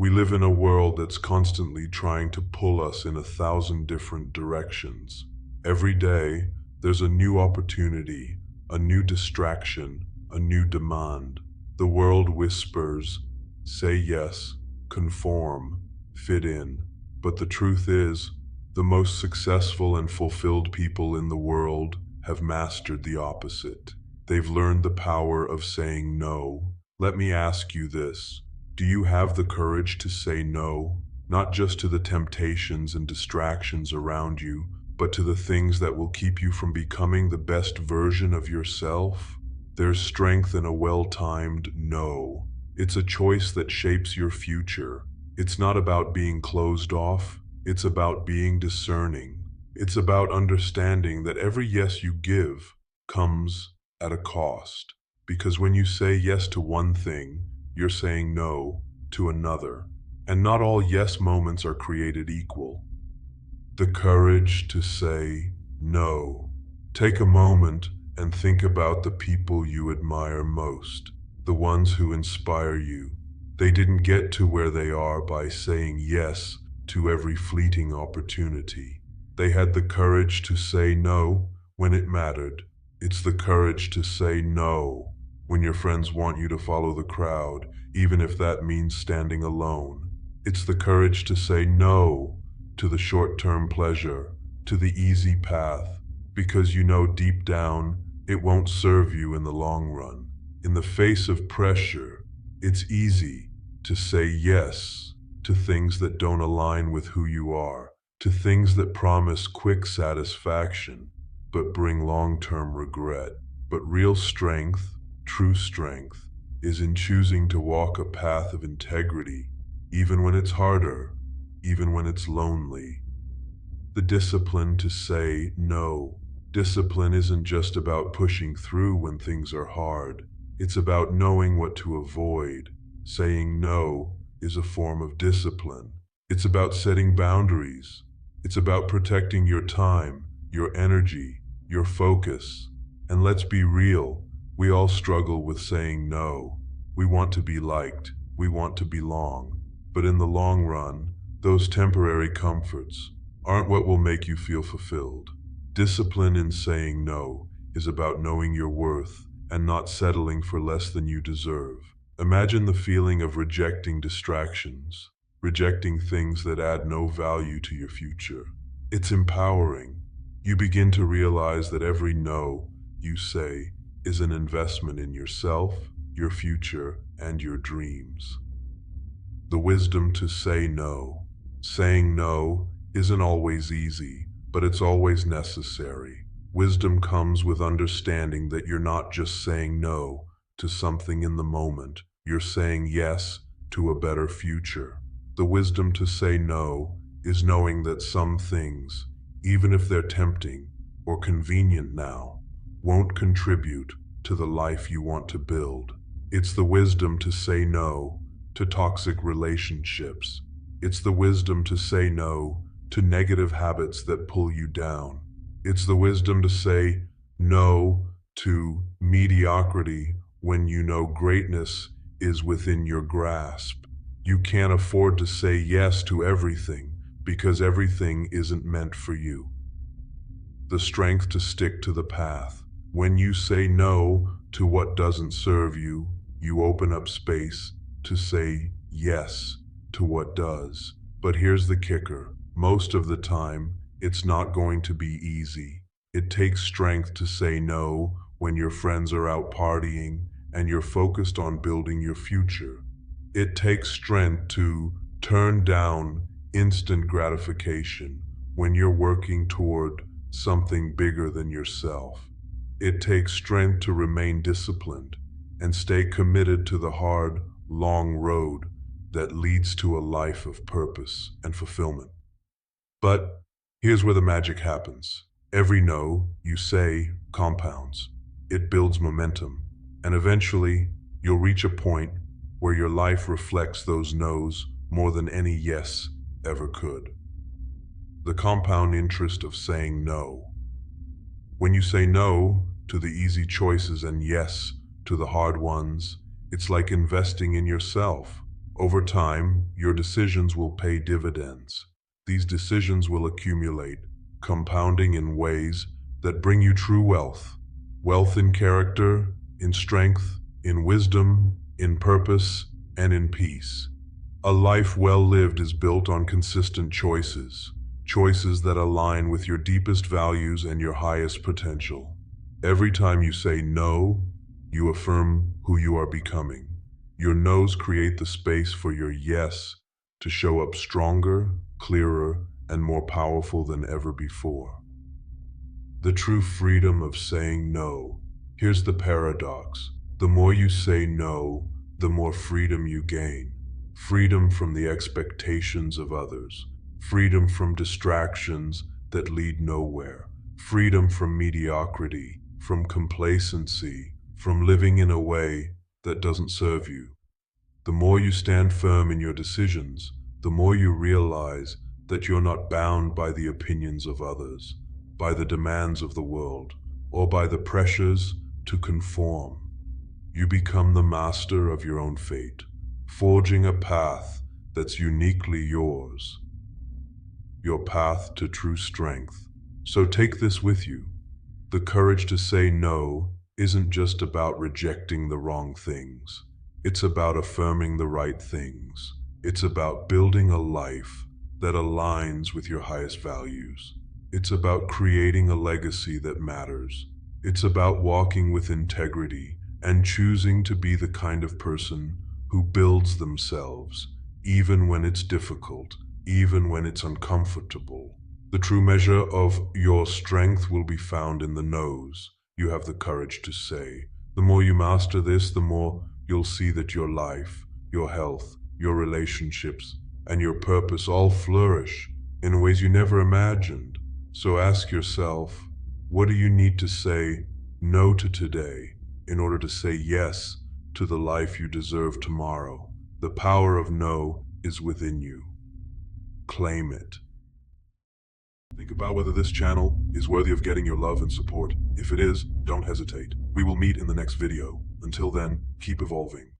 We live in a world that's constantly trying to pull us in 1,000 different directions. Every day, there's a new opportunity, a new distraction, a new demand. The world whispers, say yes, conform, fit in. But the truth is, the most successful and fulfilled people in the world have mastered the opposite. They've learned the power of saying no. Let me ask you this. Do you have the courage to say no, not just to the temptations and distractions around you, but to the things that will keep you from becoming the best version of yourself? There's strength in a well-timed no. It's a choice that shapes your future. It's not about being closed off, it's about being discerning. It's about understanding that every yes you give comes at a cost. Because when you say yes to one thing, you're saying no to another. And not all yes moments are created equal. The courage to say no. Take a moment and think about the people you admire most, the ones who inspire you. They didn't get to where they are by saying yes to every fleeting opportunity. They had the courage to say no when it mattered. It's the courage to say no when your friends want you to follow the crowd, even if that means standing alone. It's the courage to say no to the short-term pleasure, to the easy path, because you know deep down it won't serve you in the long run. In the face of pressure, it's easy to say yes to things that don't align with who you are, to things that promise quick satisfaction but bring long-term regret. But real strength, true strength, is in choosing to walk a path of integrity, even when it's harder, even when it's lonely. The discipline to say no. Discipline isn't just about pushing through when things are hard. It's about knowing what to avoid. Saying no is a form of discipline. It's about setting boundaries. It's about protecting your time, your energy, your focus. And let's be real, we all struggle with saying no. We want to be liked. We want to belong. But in the long run, those temporary comforts aren't what will make you feel fulfilled. Discipline in saying no is about knowing your worth and not settling for less than you deserve. Imagine the feeling of rejecting distractions, rejecting things that add no value to your future. It's empowering. You begin to realize that every no you say is an investment in yourself, your future, and your dreams. The wisdom to say no. Saying no isn't always easy, but it's always necessary. Wisdom comes with understanding that you're not just saying no to something in the moment, you're saying yes to a better future. The wisdom to say no is knowing that some things, even if they're tempting or convenient now, won't contribute to the life you want to build. It's the wisdom to say no to toxic relationships. It's the wisdom to say no to negative habits that pull you down. It's the wisdom to say no to mediocrity when you know greatness is within your grasp. You can't afford to say yes to everything because everything isn't meant for you. The strength to stick to the path. When you say no to what doesn't serve you, you open up space to say yes to what does. But here's the kicker. Most of the time, it's not going to be easy. It takes strength to say no when your friends are out partying and you're focused on building your future. It takes strength to turn down instant gratification when you're working toward something bigger than yourself. It takes strength to remain disciplined and stay committed to the hard, long road that leads to a life of purpose and fulfillment. But here's where the magic happens. Every no you say compounds. It builds momentum, and eventually you'll reach a point where your life reflects those no's more than any yes ever could. The compound interest of saying no. When you say no to the easy choices and yes to the hard ones, it's like investing in yourself. Over time, your decisions will pay dividends. These decisions will accumulate, compounding in ways that bring you true wealth. Wealth in character, in strength, in wisdom, in purpose, and in peace. A life well lived is built on consistent choices, choices that align with your deepest values and your highest potential. Every time you say no, you affirm who you are becoming. Your no's create the space for your yes to show up stronger, clearer, and more powerful than ever before. The true freedom of saying no. Here's the paradox. The more you say no, the more freedom you gain. Freedom from the expectations of others. Freedom from distractions that lead nowhere. Freedom from mediocrity, from complacency, from living in a way that doesn't serve you. The more you stand firm in your decisions, the more you realize that you're not bound by the opinions of others, by the demands of the world, or by the pressures to conform. You become the master of your own fate, forging a path that's uniquely yours, your path to true strength. So take this with you. The courage to say no isn't just about rejecting the wrong things. It's about affirming the right things. It's about building a life that aligns with your highest values. It's about creating a legacy that matters. It's about walking with integrity and choosing to be the kind of person who builds themselves, even when it's difficult, even when it's uncomfortable. The true measure of your strength will be found in the no's you have the courage to say. The more you master this, the more you'll see that your life, your health, your relationships, and your purpose all flourish in ways you never imagined. So ask yourself, what do you need to say no to today in order to say yes to the life you deserve tomorrow? The power of no is within you. Claim it. Think about whether this channel is worthy of getting your love and support. If it is, don't hesitate. We will meet in the next video. Until then, keep evolving.